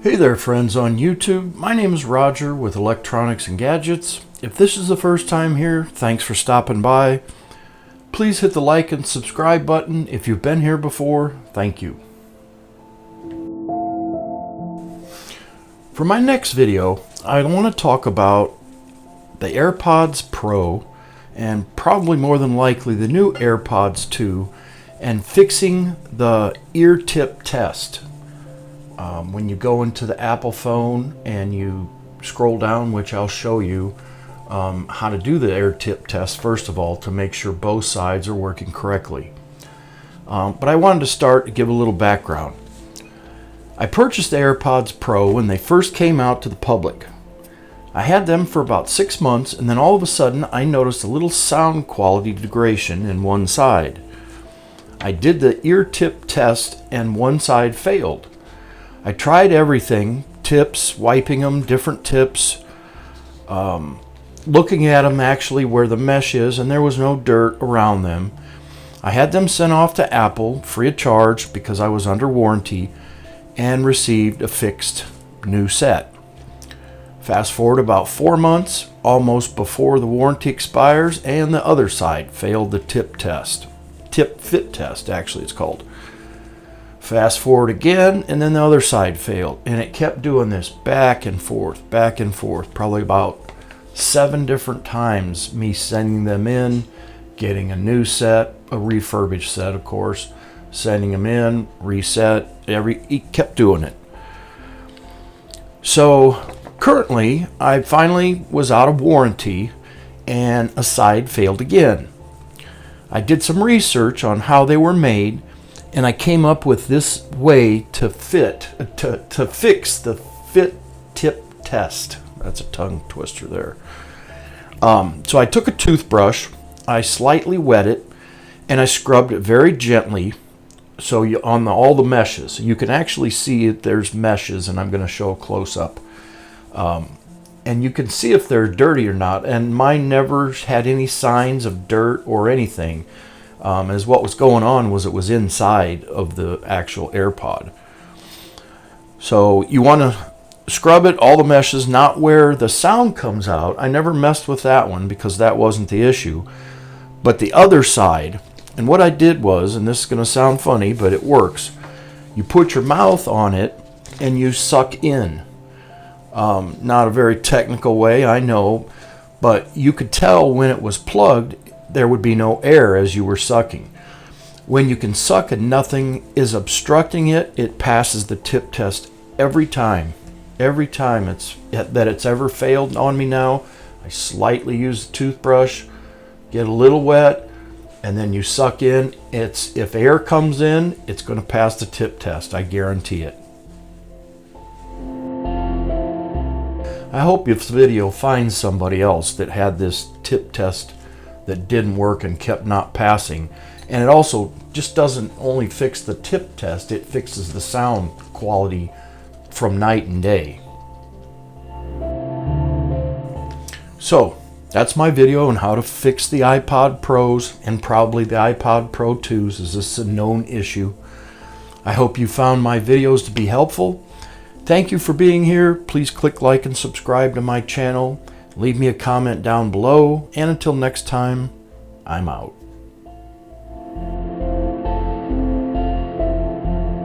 Hey there friends on YouTube, my name is Roger with Electronics and Gadgets. If this is the first time here, thanks for stopping by. Please hit the like and subscribe button. If you've been here before, thank you. For my next video, I want to talk about the Airpods Pro and probably more than likely the new Airpods 2 and fixing the ear tip test. When you go into the Apple phone and you scroll down, which I'll show you how to do the ear tip test first of all to make sure both sides are working correctly. But I wanted to start to give a little background. I purchased the Airpods Pro when they first came out to the public. I had them for about 6 months, and then all of a sudden I noticed a little sound quality degradation in one side. I did the ear tip test and one side failed. I tried everything, tips, wiping them, different tips, looking at them actually where the mesh is, and there was no dirt around them. I had them sent off to Apple free of charge because I was under warranty and received a fixed new set. Fast forward about 4 months, almost before the warranty expires, and the other side failed the tip test. Tip fit test, actually it's called. Fast forward again, and then the other side failed, and it kept doing this back and forth, probably about 7 different times, me sending them in, getting a new set, a refurbished set of course, sending them in, reset, he kept doing it. So currently I finally was out of warranty and a side failed again. I did some research on how they were made, and I came up with this way to fix the fit tip test. That's a tongue twister there. So I took a toothbrush, I slightly wet it, and I scrubbed it very gently. So on all the meshes, you can actually see that there's meshes, and I'm going to show a close up. And you can see if they're dirty or not. And mine never had any signs of dirt or anything. As what was going on was it was inside of the actual AirPod. So you want to scrub it, all the meshes, not where the sound comes out. I never messed with that one because that wasn't the issue. But the other side, and what I did was, and this is going to sound funny, but it works. You put your mouth on it and you suck in. Not a very technical way, I know, but you could tell when it was plugged there would be no air as you were sucking. When you can suck and nothing is obstructing it, it passes the tip test every time. Every time it's ever failed on me now, I slightly use the toothbrush, get a little wet, and then you suck in. If air comes in, it's going to pass the tip test, I guarantee it. I hope this video finds somebody else that had this tip test that didn't work and kept not passing. And it also just doesn't only fix the tip test, it fixes the sound quality from night and day. So that's my video on how to fix the iPod Pros and probably the iPod Pro 2s, as this is a known issue. I hope you found my videos to be helpful. Thank you for being here. Please click like and subscribe to my channel. Leave me a comment down below, and until next time, I'm out.